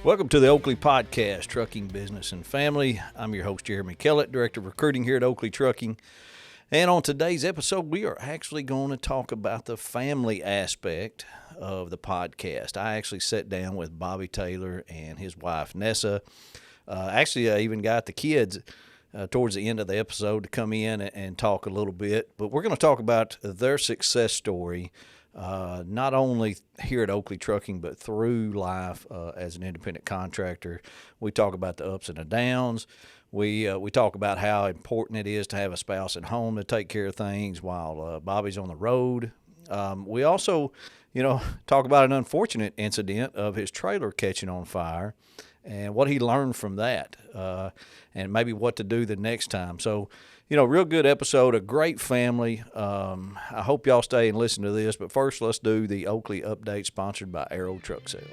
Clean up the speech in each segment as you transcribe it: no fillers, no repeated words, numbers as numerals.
Welcome to the Oakley Podcast, Trucking Business and Family. I'm your host, Jeremy Kellett, Director of Recruiting here at Oakley Trucking. And on today's episode, we are actually going to talk about the family aspect of the podcast. I actually sat down with Bobby Taylor and his wife, Nessa. I even got the kids towards the end of the episode to come in and talk a little bit. But we're going to talk about their success story, not only here at Oakley Trucking, but through life as an independent contractor. We talk about the ups and the downs. We talk about how important it is to have a spouse at home to take care of things while Bobby's on the road. We also, talk about an unfortunate incident of his trailer catching on fire and what he learned from that, and maybe what to do the next time. So, real good episode, a great family. I hope y'all stay and listen to this. But first, let's do the Oakley Update sponsored by Aero Truck Sales.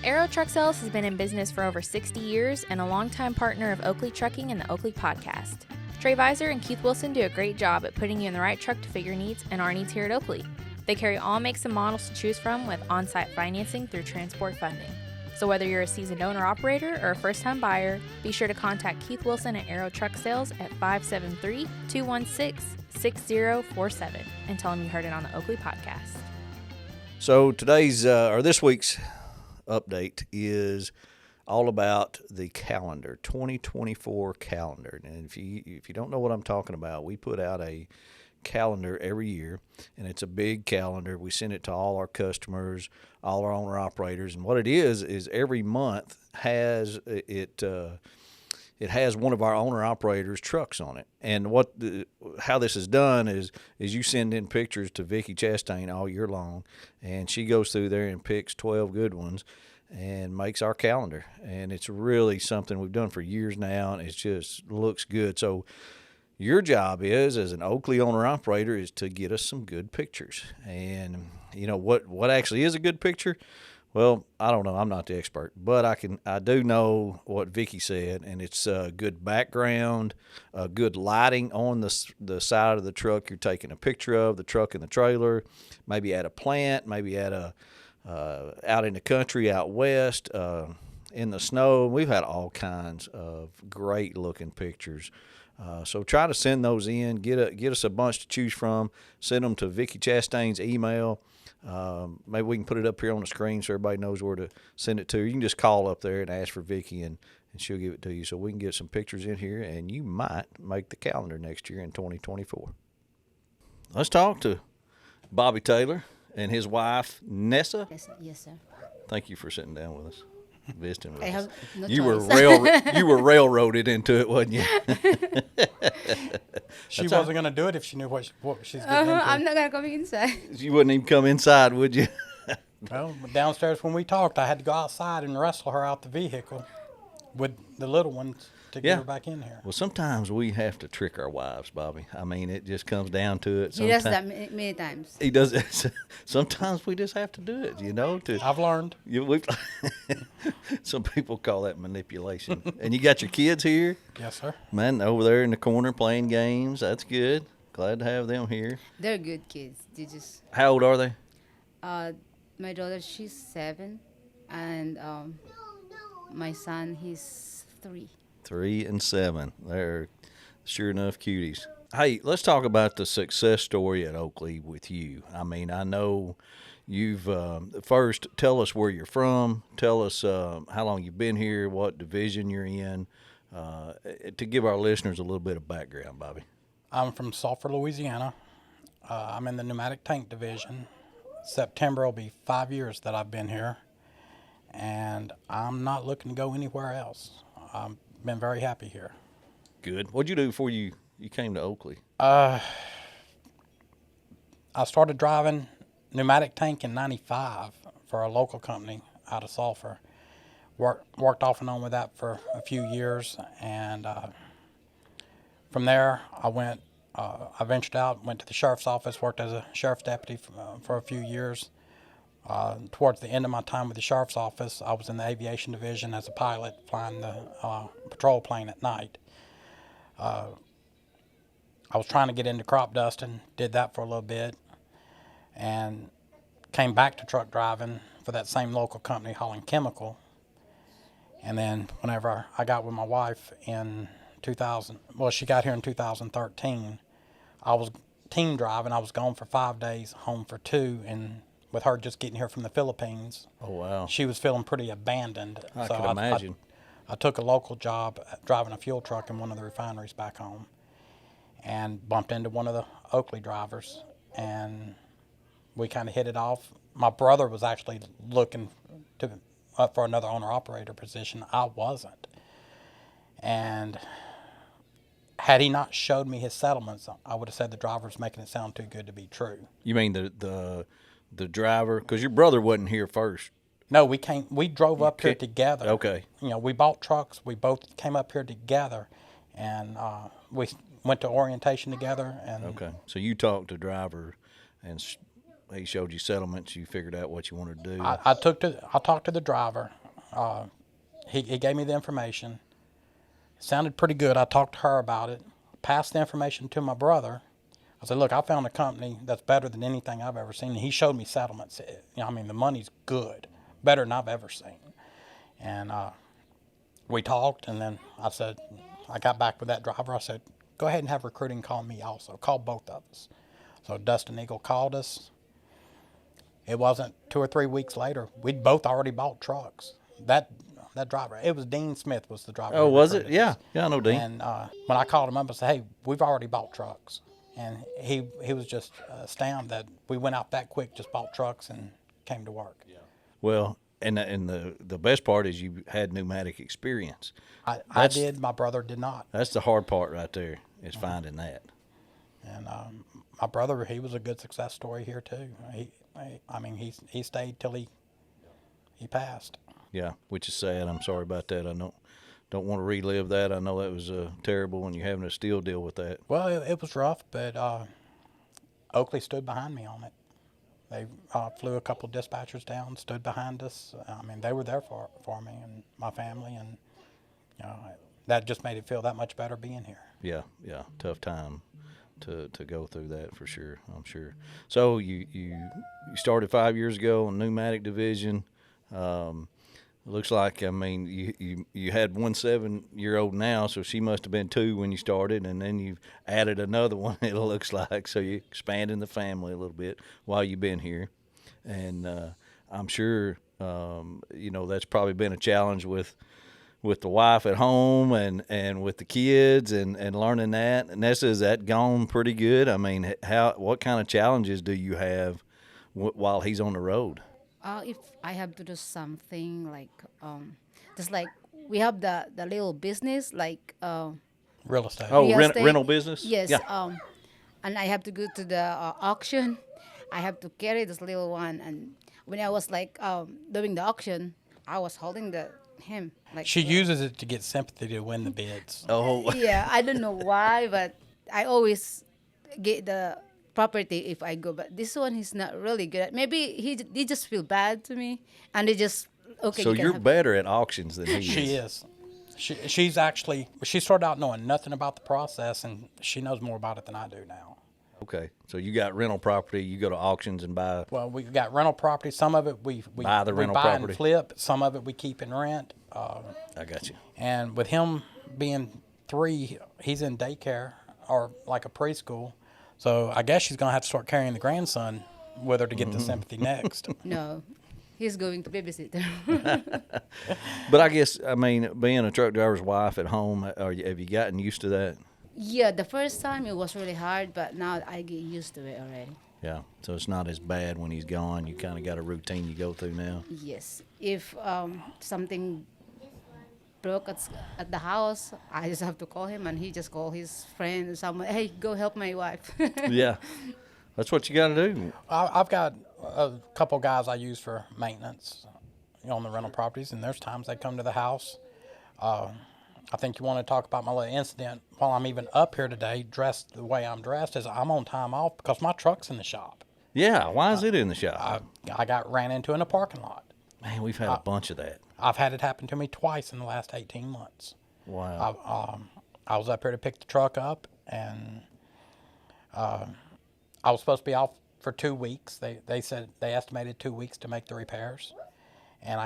Aero Truck Sales has been in business for over 60 years and a longtime partner of Oakley Trucking and the Oakley Podcast. Trey Visor and Keith Wilson do a great job at putting you in the right truck to fit your needs and our needs here at Oakley. They carry all makes and models to choose from with on-site financing through transport funding. So whether you're a seasoned owner-operator or a first-time buyer, be sure to contact Keith Wilson at Aero Truck Sales at 573-216-6047 and tell him you heard it on the Oakley Podcast. So this week's update is all about the calendar, 2024 calendar. And if you don't know what I'm talking about, we put out a calendar every year, and it's a big calendar. We send it to all our customers, all our owner operators, and what it is every month has it has one of our owner operators' trucks on it. And how this is done is you send in pictures to Vicki Chastain all year long, and she goes through there and picks 12 good ones and makes our calendar. And it's really something we've done for years now, and it just looks good. So your job is, as an Oakley owner-operator, is to get us some good pictures. And, what actually is a good picture? Well, I don't know. I'm not the expert. But I do know what Vicki said, and it's good background, good lighting on the side of the truck you're taking a picture of, the truck and the trailer, maybe at a plant, maybe at out in the country, out west, in the snow. We've had all kinds of great-looking pictures. So try to send those in. Get us a bunch to choose from. Send them to Vicki Chastain's email. Maybe we can put it up here on the screen so everybody knows where to send it to. You can just call up there and ask for Vicki, and she'll give it to you. So we can get some pictures in here, and you might make the calendar next year in 2024. Let's talk to Bobby Taylor and his wife, Nessa. Yes, sir. Thank you for sitting down with us. Visiting with I us. have no You choice. were railroaded into it, wasn't you? She wasn't going to do it if she knew what she's getting into. I'm not gonna come inside. You wouldn't even come inside, would you? Well, downstairs when we talked, I had to go outside and wrestle her out the vehicle with the little ones to get her back in here. Well, sometimes we have to trick our wives, Bobby. I mean, it just comes down to it. He does that many times. He does it. Sometimes we just have to do it, I've learned. Some people call that manipulation. And you got your kids here? Yes, sir. Man, over there in the corner playing games. That's good. Glad to have them here. They're good kids. They just. How old are they? My daughter, she's 7, and my son, he's 3. 3 and 7. They're sure enough cuties. Hey, let's talk about the success story at Oakley with you. I mean, I know you've first tell us where you're from. Tell us how long you've been here, what division you're in, to give our listeners a little bit of background, Bobby. I'm from Sulphur, Louisiana. I'm in the pneumatic tank division. September will be 5 years that I've been here, and I'm not looking to go anywhere else. I've been very happy here. Good. What'd you do before you came to Oakley? I started driving pneumatic tank in '95 for a local company out of Sulphur. Worked off and on with that for a few years, and from there I ventured out, went to the sheriff's office, worked as a sheriff's deputy for a few years. Towards the end of my time with the sheriff's office, I was in the aviation division as a pilot, flying the patrol plane at night. I was trying to get into crop dusting, did that for a little bit, and came back to truck driving for that same local company hauling chemical. And then whenever I got with my wife in 2000, well, she got here in 2013, I was team driving. I was gone for 5 days, home for 2, and with her just getting here from the Philippines, Oh, wow. she was feeling pretty abandoned. I could imagine. I took a local job driving a fuel truck in one of the refineries back home, and bumped into one of the Oakley drivers, and we kind of hit it off. My brother was actually looking for another owner-operator position. I wasn't. And had he not showed me his settlements, I would have said the driver was making it sound too good to be true. You mean the driver? Because your brother wasn't here first. No, we drove up here together. Okay. You know, we bought trucks. We both came up here together, and we went to orientation together. And Okay. So you talked to driver, and he showed you settlements. You figured out what you wanted to do. I talked to the driver. He gave me the information. It sounded pretty good. I talked to her about it. Passed the information to my brother. I said, look, I found a company that's better than anything I've ever seen. And he showed me settlements. You know, I mean, the money's good, better than I've ever seen. And we talked, and then I got back with that driver. I said, go ahead and have recruiting call me also. Call both of us. So Dustin Eagle called us. It wasn't 2 or 3 weeks later. We'd both already bought trucks. That driver, it was Dean Smith was the driver. Oh, who was it? recruited Yeah. us. Yeah, I know Dean. And when I called him up, I said, hey, we've already bought trucks. And he was just astounded that we went out that quick, just bought trucks and came to work. Yeah. Well, and the best part is you had pneumatic experience. I did. My brother did not. That's the hard part right there, is finding that. And my brother, he was a good success story here too. He stayed till he passed. Yeah, which is sad. I'm sorry about that. I don't want to relive that. I know that was terrible, and you're having to still deal with that. Well, it was rough, but Oakley stood behind me on it. They flew a couple of dispatchers down, stood behind us. I mean, they were there for me and my family, and you know, that just made it feel that much better being here. Yeah, tough time to go through that for sure. I'm sure. So you started 5 years ago in pneumatic division. Looks like, I mean, you had one 7-year-old now, so she must have been 2 when you started, and then you've added another one, it looks like. So you're expanding the family a little bit while you've been here. And I'm sure, that's probably been a challenge with the wife at home and with the kids and learning that. Nessa, has that gone pretty good? I mean, what kind of challenges do you have while he's on the road? If I have to do something like, just like we have the little business like Real estate. Oh, real estate. rental business? Yes. Yeah. And I have to go to the auction. I have to carry this little one. And when I was like doing the auction, I was holding him. Like She uses it to get sympathy to win the bids. Oh, Yeah, I don't know why, but I always get the property if I go. But this one he's not really good at. Maybe they just feel bad to me, and they just okay. so you can you're have better at auctions than he She is. She started out knowing nothing about the process, and she knows more about it than I do now. Okay, so you got rental property. You go to auctions and buy. Well, we've got rental property. Some of it we Buy the rental buy property. and flip. Some of it we keep and rent. I got you. And with him being 3, he's in daycare or like a preschool. So I guess she's going to have to start carrying the grandson with her to get the sympathy next. no. He's going to babysit. But I guess, I mean, being a truck driver's wife at home, have you gotten used to that? Yeah, the first time it was really hard, but now I get used to it already. Yeah, so it's not as bad when he's gone. You kind of got a routine you go through now. Yes. If something broke at the house, I just have to call him, and he just call his friend or someone. Hey, go help my wife. Yeah, that's what you got to do. I've got a couple guys I use for maintenance on the rental properties, and there's times they come to the house. I think you want to talk about my little incident while I'm even up here today, dressed the way I'm dressed, is I'm on time off because my truck's in the shop. Yeah, why is it in the shop? I got ran into in a parking lot. Man, we've had a bunch of that. I've had it happen to me twice in the last 18 months. Wow. I was up here to pick the truck up, and I was supposed to be off for 2 weeks. They said they estimated 2 weeks to make the repairs, and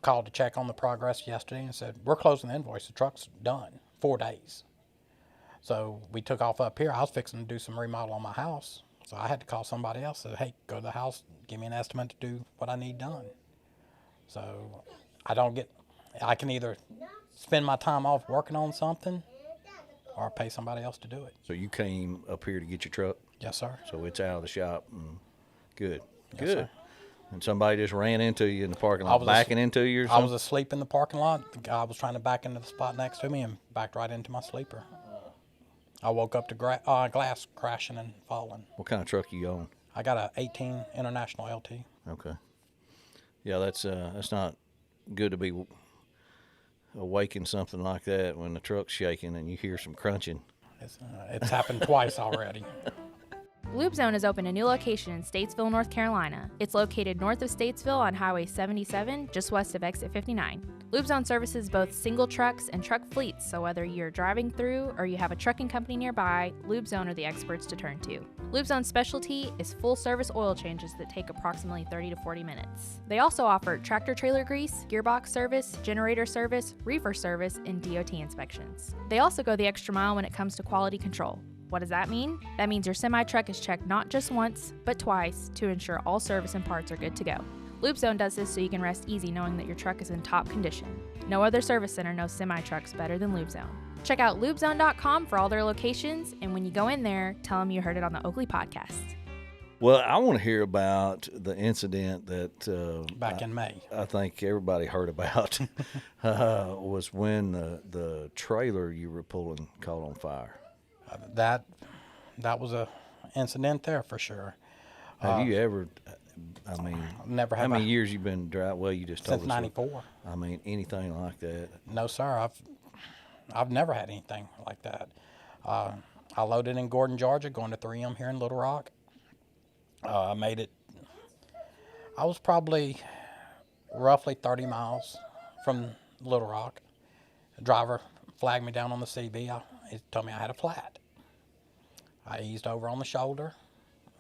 called to check on the progress yesterday and said, we're closing the invoice. The truck's done. 4 days. So we took off up here. I was fixing to do some remodel on my house. So I had to call somebody else and say, hey, go to the house, give me an estimate to do what I need done. So I can either spend my time off working on something or pay somebody else to do it. So you came up here to get your truck? Yes, sir. So it's out of the shop. And good. Yes, Good. sir. And somebody just ran into you in the parking lot, backing into you or something? I was asleep in the parking lot. The guy was trying to back into the spot next to me and backed right into my sleeper. I woke up to glass crashing and falling. What kind of truck you own? I got a 18 International LT. Okay. Yeah, that's not good to be awaking something like that when the truck's shaking and you hear some crunching. It's happened twice already. Lube Zone is open a new location in Statesville, North Carolina. It's located north of Statesville on Highway 77, just west of Exit 59. Lube Zone services both single trucks and truck fleets, so whether you're driving through or you have a trucking company nearby, Lube Zone are the experts to turn to. Lube Zone's specialty is full-service oil changes that take approximately 30 to 40 minutes. They also offer tractor-trailer grease, gearbox service, generator service, reefer service, and DOT inspections. They also go the extra mile when it comes to quality control. What does that mean? That means your semi-truck is checked not just once, but twice to ensure all service and parts are good to go. Lube Zone does this so you can rest easy knowing that your truck is in top condition. No other service center knows semi-trucks better than Lube Zone. Check out lubezone.com for all their locations, and when you go in there, tell them you heard it on the Oakley Podcast. Well, I want to hear about the incident that Back in May. I think everybody heard about was when the trailer you were pulling caught on fire. That was a incident there for sure. Have you ever? I mean, never how have many I- years you been driving? Well, you just told Since us. '94. I mean, anything like that? No, sir. I've never had anything like that. I loaded in Gordon, Georgia, going to 3M here in Little Rock. I made it. I was probably roughly 30 miles from Little Rock. The driver flagged me down on the CB. He told me I had a flat. I eased over on the shoulder.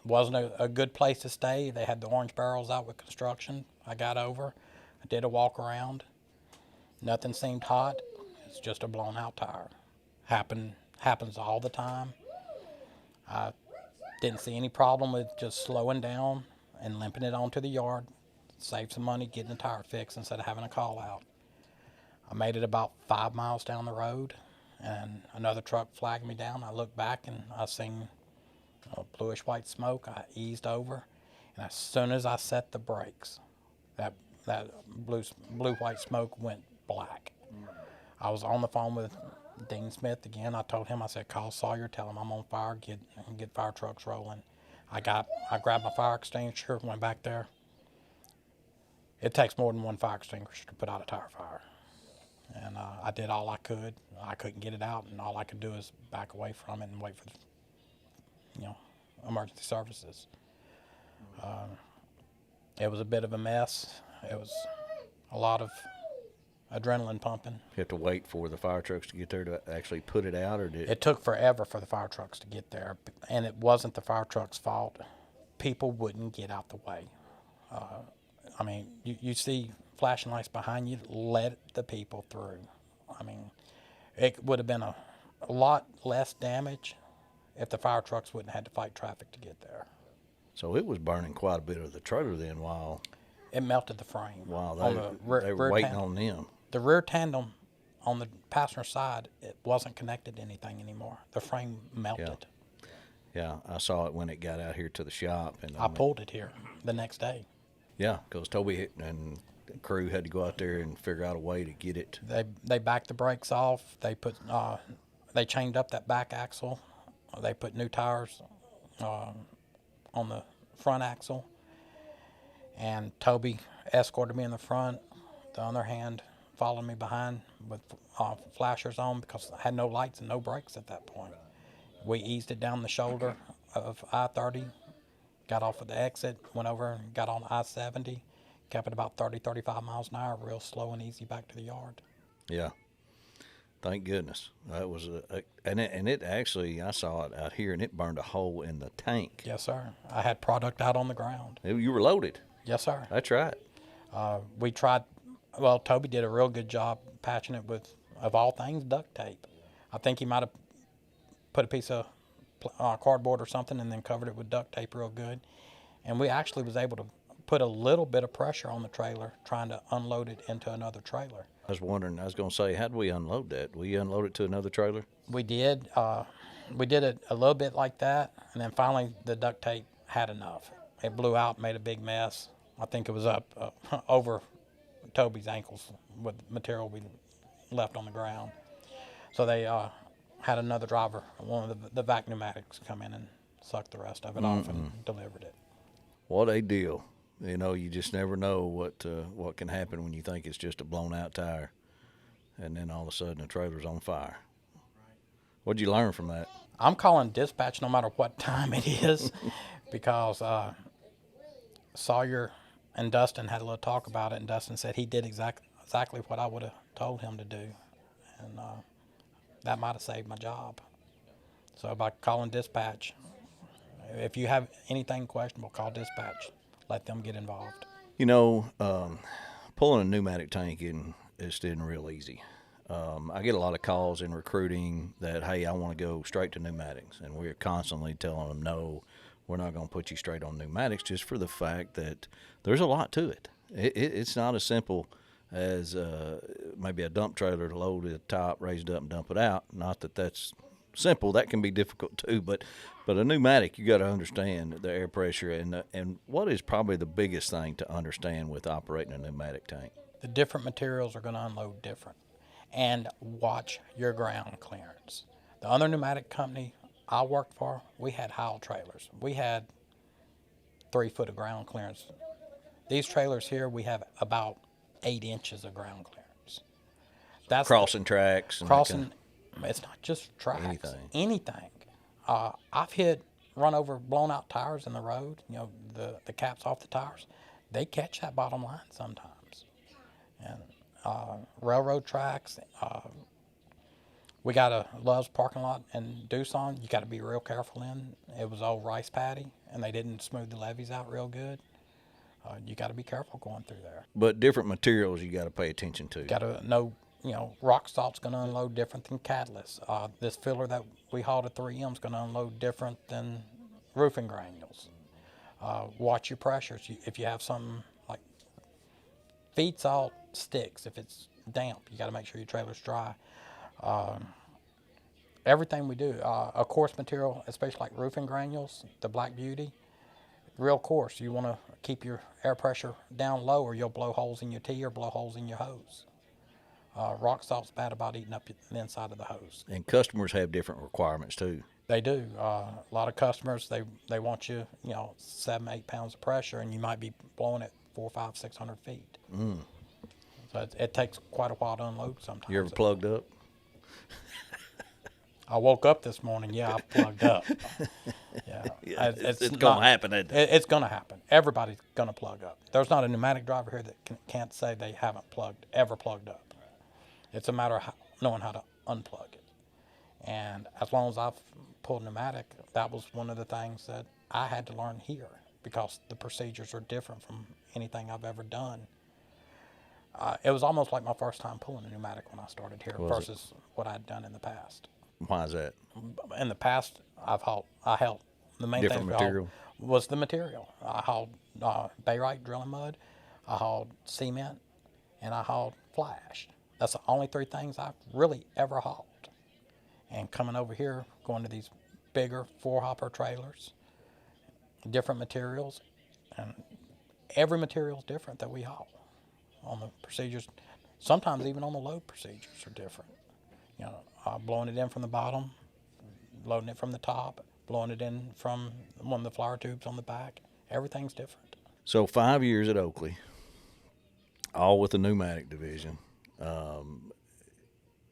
Wasn't a good place to stay. They had the orange barrels out with construction. I got over. I did a walk around. Nothing seemed hot. It's just a blown out tire. Happens all the time. I didn't see any problem with just slowing down and limping it onto the yard. Save some money getting the tire fixed instead of having a call out. I made it about 5 miles down the road, and another truck flagged me down. I looked back and I seen bluish white smoke. I eased over, and as soon as I set the brakes, that blue white smoke went black. I was on the phone with Dean Smith again. I told him, I said, call Sawyer, tell him I'm on fire, get fire trucks rolling. I grabbed my fire extinguisher, went back there. It takes more than one fire extinguisher to put out a tire fire. And I did all I could. I couldn't get it out, and all I could do is back away from it and wait for the, emergency services. It was a bit of a mess. It was a lot of adrenaline pumping. You have to wait for the fire trucks to get there to actually put it out, or did It took forever for the fire trucks to get there, and it wasn't the fire trucks' fault. People wouldn't get out the way. I mean, you see flashing lights behind you, let the people through. I mean, it would have been a lot less damage if the fire trucks wouldn't have had to fight traffic to get there. So it was burning quite a bit of the trailer then while It melted the frame. they were waiting on them. The rear tandem on the passenger side, it wasn't connected to anything anymore. The frame melted. Yeah, I saw it when it got out here to the shop. And I pulled it here the next day. Yeah, because Toby and the crew had to go out there and figure out a way to get it. They backed the brakes off. They chained up that back axle. They put new tires on the front axle. And Toby escorted me in the front. The other hand followed me behind with flashers on because I had no lights and no brakes at that point. We eased it down the shoulder of I-30, got off at the exit, went over and got on I-70, kept it about 30, 35 miles an hour, real slow and easy back to the yard. Yeah. Thank goodness. That was and it actually, I saw it out here, and it burned a hole in the tank. Yes, sir. I had product out on the ground. You were loaded. Yes, sir. That's right. We tried Well, Toby did a real good job patching it with, of all things, duct tape. I think he might have put a piece of cardboard or something and then covered it with duct tape real good. And we actually was able to put a little bit of pressure on the trailer trying to unload it into another trailer. I was wondering, I was going to say, how did we unload that? We unload it to another trailer? We did. We did it a little bit like that, and then finally the duct tape had enough. It blew out, made a big mess. I think it was up over Toby's ankles with material we left on the ground. So they had another driver, one of the vac pneumatics, come in and suck the rest of it off and delivered it. What a deal. You know, you just never know what can happen when you think it's just a blown out tire, and then all of a sudden the trailer's on fire. What'd you learn from that? I'm calling dispatch no matter what time it is, because Sawyer and Dustin had a little talk about it, and Dustin said he did exactly what I would have told him to do, and that might have saved my job. So by calling dispatch, if you have anything questionable, call dispatch. Let them get involved. You know, pulling a pneumatic tank isn't real easy. I get a lot of calls in recruiting that, hey, I want to go straight to pneumatics, and we're constantly telling them, no, we're not going to put you straight on pneumatics, just for the fact that there's a lot to it. It's not as simple as maybe a dump trailer to load at the top, raise it up, and dump it out. Not that that's simple. That can be difficult too, but a pneumatic, you got to understand the air pressure and what is probably the biggest thing to understand with operating a pneumatic tank. The different materials are going to unload different, and watch your ground clearance. The other pneumatic company I worked for, we had Howell trailers. We had 3 foot of ground clearance. These trailers here, we have about 8 inches of ground clearance. That's crossing tracks. Crossing. It's not just tracks. Anything. I've run over blown out tires in the road. You know, the caps off the tires. They catch that bottom line sometimes. And railroad tracks. We got a Love's parking lot in Doosan. You got to be real careful in. It was old rice paddy, and they didn't smooth the levees out real good. You got to be careful going through there. But different materials you got to pay attention to. Got to know, you know, rock salt's going to unload different than catalyst. This filler that we hauled at 3M is going to unload different than roofing granules. Watch your pressures. If you have something like feed salt sticks, if it's damp, you got to make sure your trailer's dry. Everything we do, a coarse material, especially like roofing granules, the Black Beauty, real coarse. You want to keep your air pressure down low, or you'll blow holes in your tee or blow holes in your hose. Rock salt's bad about eating up the inside of the hose. And customers have different requirements too. They do. A lot of customers, they want you, 7-8 pounds of pressure, and you might be blowing at 400, 500, 600 feet. So it takes quite a while to unload sometimes. You ever plugged up? I woke up this morning, I plugged up. It's going to happen. It's going to happen. Everybody's going to plug up. There's not a pneumatic driver here that can't say they haven't ever plugged up. It's a matter of knowing how to unplug it. And as long as I've pulled pneumatic, that was one of the things that I had to learn here, because the procedures are different from anything I've ever done. It was almost like my first time pulling a pneumatic when I started here versus what I'd done in the past. Why is that? In the past, I held the main different thing material was the material. I hauled Bayrite drilling mud, I hauled cement, and I hauled flash. That's the only 3 things I've really ever hauled. And coming over here, going to these bigger 4-hopper trailers, different materials, and every material is different that we haul on the procedures. Sometimes even on the load procedures are different. Blowing it in from the bottom, loading it from the top, blowing it in from one of the flower tubes on the back. Everything's different. So 5 years at Oakley, all with the pneumatic division.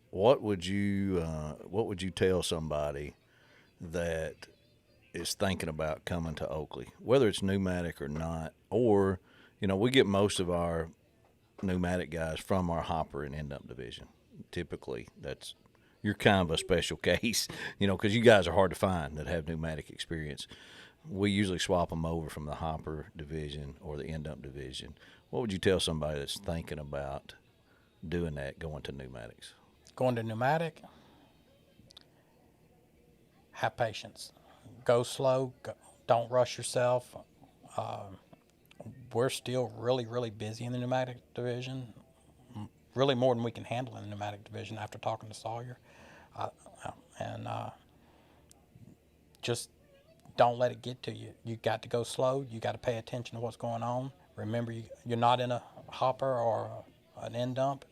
What would you tell somebody that is thinking about coming to Oakley, whether it's pneumatic or not? Or, we get most of our pneumatic guys from our hopper and end-up division. Typically, you're kind of a special case, because you guys are hard to find that have pneumatic experience. we usually swap them over from the hopper division or the end dump division. What would you tell somebody that's thinking about doing that, going to pneumatics? Going to pneumatic, have patience. Go slow. Don't rush yourself. We're still really, really busy in the pneumatic division, really more than we can handle in the pneumatic division after talking to Sawyer. Just don't let it get to you. You got to go slow. You got to pay attention to what's going on. Remember, you're not in a hopper or an end dump.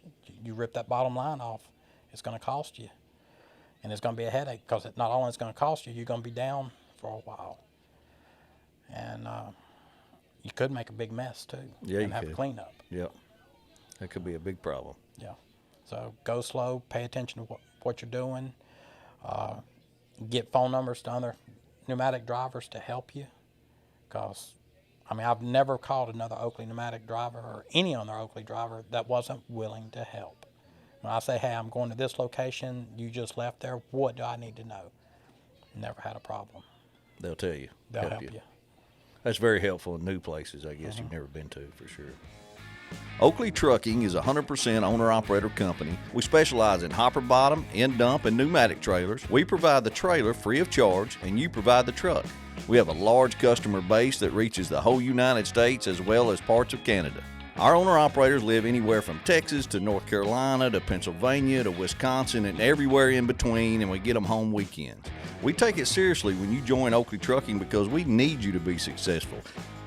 You rip that bottom line off, it's going to cost you. And it's going to be a headache because not only it's going to cost you, you're going to be down for a while. And you could make a big mess too. Yeah, and you have could. a cleanup. Yeah, that could be a big problem. Yeah. So go slow, pay attention to what you're doing. Get phone numbers to other pneumatic drivers to help you. Because, I've never called another Oakley pneumatic driver or any other Oakley driver that wasn't willing to help. When I say, hey, I'm going to this location, you just left there, what do I need to know? Never had a problem. They'll tell you. They'll help you. That's very helpful in new places, I guess, you've never been to, for sure. Oakley Trucking is a 100% owner-operator company. We specialize in hopper bottom, end dump, and pneumatic trailers. We provide the trailer free of charge, and you provide the truck. We have a large customer base that reaches the whole United States as well as parts of Canada. Our owner-operators live anywhere from Texas to North Carolina to Pennsylvania to Wisconsin and everywhere in between, and we get them home weekends. We take it seriously when you join Oakley Trucking because we need you to be successful.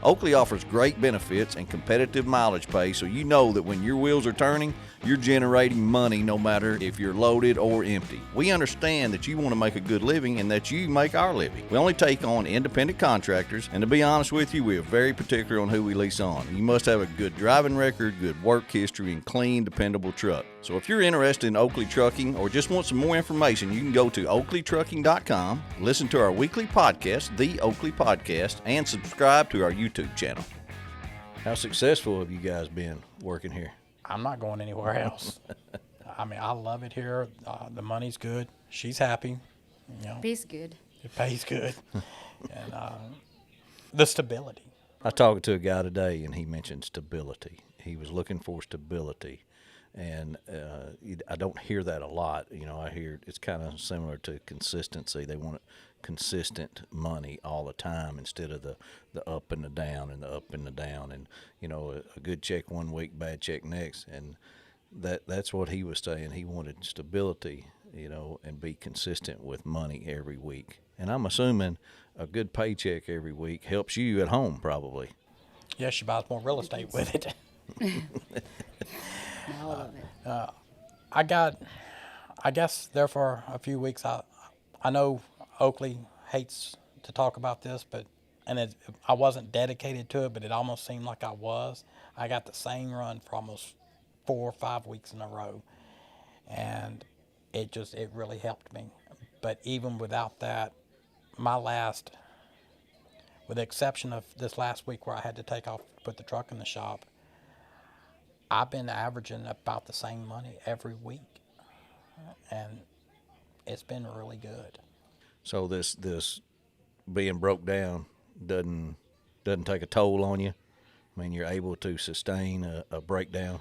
Oakley offers great benefits and competitive mileage pay, so you know that when your wheels are turning, you're generating money no matter if you're loaded or empty. We understand that you want to make a good living and that you make our living. We only take on independent contractors, and to be honest with you, we are very particular on who we lease on. You must have a good driving record, good work history, and clean, dependable truck. So if you're interested in Oakley Trucking or just want some more information, you can go to oakleytrucking.com, listen to our weekly podcast, The Oakley Podcast, and subscribe to our YouTube channel. How successful have you guys been working here? I'm not going anywhere else. I love it here. The money's good. She's happy. Pays good. It pays good. And the stability. I talked to a guy today, and he mentioned stability. He was looking for stability, and I don't hear that a lot. I hear it's kind of similar to consistency. They want consistent money all the time instead of the up and the down and the up and the down, and a good check one week, bad check next, and that's what he was saying. He wanted stability, and be consistent with money every week. And I'm assuming a good paycheck every week helps you at home, probably. Yeah, she buys more real estate with it. All of it. I guess there for a few weeks, I know Oakley hates to talk about this, I wasn't dedicated to it, but it almost seemed like I was. I got the same run for almost 4 or 5 weeks in a row, and it really helped me. But even without that, with the exception of this last week where I had to take off to put the truck in the shop, I've been averaging about the same money every week, and it's been really good. So this being broke down doesn't take a toll on you? You're able to sustain a breakdown?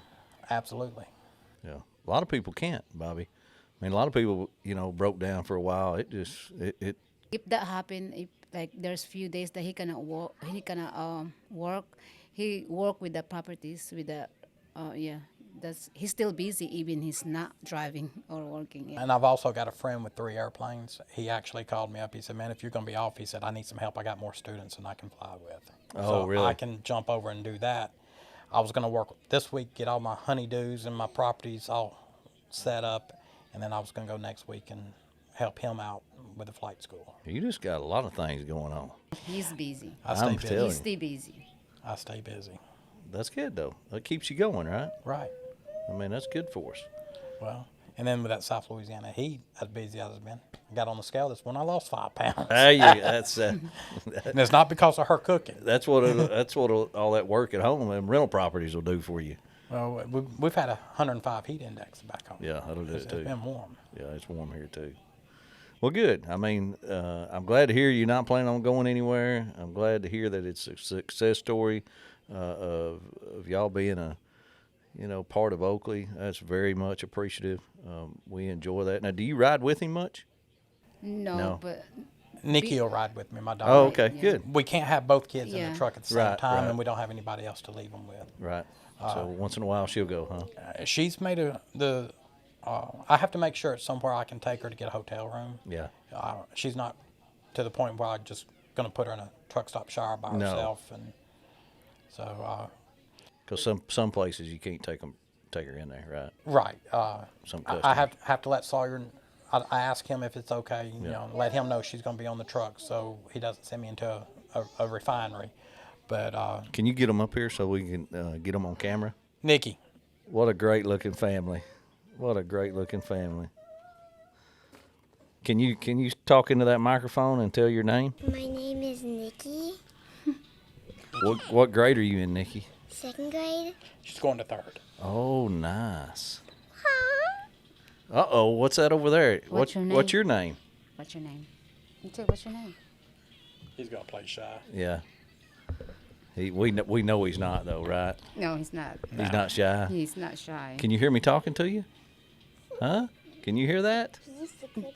Absolutely. Yeah. A lot of people can't, Bobby. A lot of people, broke down for a while. It If that happen, if there's few days that he cannot work, he work with the properties with the he's still busy even he's not driving or working. Yeah. And I've also got a friend with 3 airplanes. He actually called me up. He said, man, if you're going to be off, he said, I need some help. I got more students than I can fly with. Oh, so really? I can jump over and do that. I was going to work this week, get all my honeydews and my properties all set up, and then I was going to go next week and help him out with the flight school. You just got a lot of things going on. He's busy. I stay busy. telling He's still busy. I stay busy. That's good, though. That keeps you going, right? Right. That's good for us. Well, and then with that South Louisiana heat, as busy as I've been, I got on the scale this morning, I lost 5 pounds. That's and it's not because of her cooking. that's what all that work at home and rental properties will do for you. Well, we've had a 105 heat index back home. Yeah, that'll do it too. It's been warm. Yeah, it's warm here too. Well, good. I mean, I'm glad to hear you're not planning on going anywhere. I'm glad to hear that it's a success story of y'all being a, part of Oakley. That's very much appreciative. We enjoy that. Now, do you ride with him much? No, but Nikki will ride with me, my daughter. Oh, okay, good. We can't have both kids in Yeah. the truck at the same Right, time, right. and we don't have anybody else to leave them with. Right. So once in a while she'll go, huh? She's made I have to make sure it's somewhere I can take her to get a hotel room. Yeah. She's not to the point where I'm just going to put her in a truck stop shower by No. herself, and so Because some places you can't take her in there, right? right. Some I customers. have to let Sawyer. I ask him if it's okay, let him know she's going to be on the truck, so he doesn't send me into a refinery. But Can you get them up here so we can get them on camera? Nikki, What a great looking family. What a great looking family. Can you talk into that microphone and tell your name? My name is Nikki, What grade are you in, Nikki? 2nd grade. she's going to 3rd. Oh, nice. Uh-oh, what's that over there? What's your What's name? your name? what's your name? What's your name? He's going to play shy. Yeah. We know he's not though, right? No, he's not. He's not shy. He's not shy. Can you hear me talking to you? Huh? Can you hear that? He used to couldn't.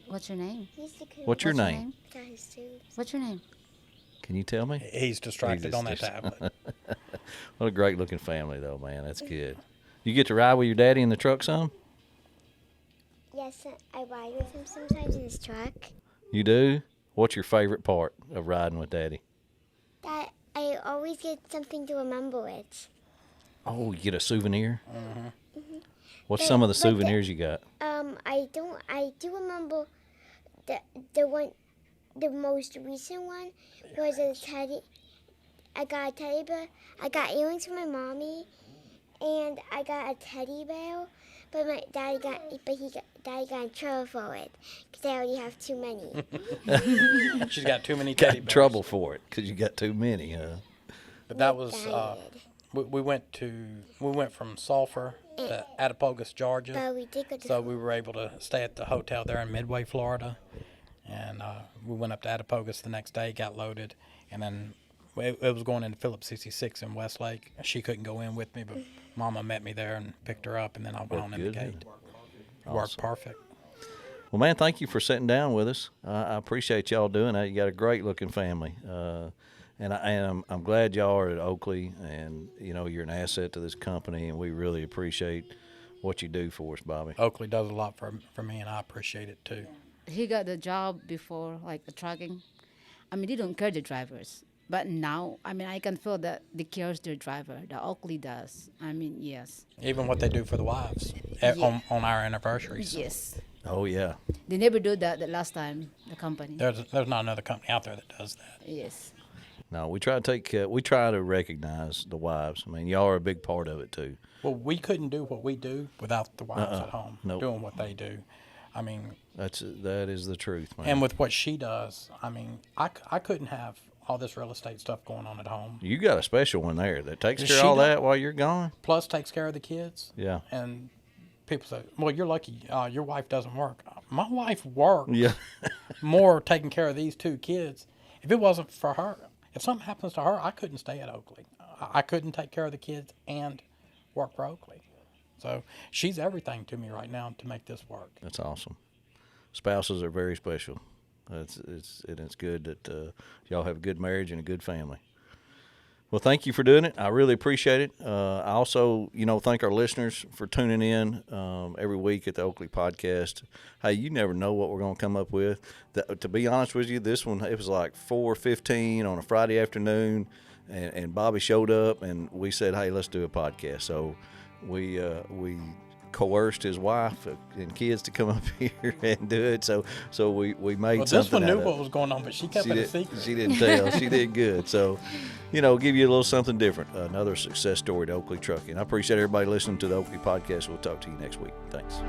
What's your name? He used to couldn't. What's your What's your name? name? Got his tubes. What's your name? Can you tell me? He's distracted He's on that just- tablet. What a great looking family though, man. That's good. You get to ride with your daddy in the truck some? Yes, I ride with him sometimes in his truck. You do? What's your favorite part of riding with daddy? That I always get something to remember with. Oh, you get a souvenir? What's But- some of the but the- souvenirs you got? I do remember the most recent one was a teddy. I got a teddy bear. I got earrings from my mommy, and I got a teddy bear. But my daddy got in trouble for it because I already have too many. She's got too many Got teddy in bears. trouble for it because you got too many, huh? But that was Died. we went from Sulphur to Attapogus, Georgia. But we did go to So we were able to stay at the hotel there in Midway, Florida, and we went up to Attapogus the next day, got loaded, and then it was going into Phillips 66 in Westlake. She couldn't go in with me, but Mama met me there and picked her up, and then I went on in the good, gate. Awesome. Worked perfect. Well, man, thank you for sitting down with us. I appreciate y'all doing that. You got a great looking family, and I'm glad y'all are at Oakley, and you're an asset to this company, and we really appreciate what you do for us, Bobby. Oakley does a lot for me, and I appreciate it too. He got the job before, like the trucking. I mean, they don't care the drivers. But now, I mean, I can feel that they cares their driver. The Oakley does. I mean, yes. Even what they do for the wives on our anniversaries. Yes. Oh yeah, They never do that the last time, the company. There's not another company out there that does that. Yes. no, we try to recognize the wives. I mean, y'all are a big part of it too. Well, we couldn't do what we do without the wives Uh-uh. at home Nope. doing what they do. I mean, That is the truth, man. and with what she does, I mean, I couldn't have all this real estate stuff going on at home. You got a special one there that takes Does care of she all do- that while you're gone. Plus, takes care of the kids. Yeah. And people say, "Well, you're lucky. Your wife doesn't work." My wife works Yeah. more taking care of these 2 kids. If it wasn't for her, if something happens to her, I couldn't stay at Oakley. I couldn't take care of the kids and work for Oakley. So she's everything to me right now to make this work. That's awesome. Spouses are very special. It's good that y'all have a good marriage and a good family. Well, thank you for doing it. I really appreciate it. I also, thank our listeners for tuning in every week at the Oakley Podcast. Hey, you never know what we're going to come up with. To be honest with you, this one, it was like 4:15 on a Friday afternoon, and Bobby showed up, and we said, hey, let's do a podcast. So we coerced his wife and kids to come up here and do it. So we made Well, something this one knew out of it. what was going on, but she kept it a secret. She didn't tell. She did good. So, give you a little something different. Another success story to Oakley Trucking. I appreciate everybody listening to the Oakley Podcast. We'll talk to you next week. Thanks.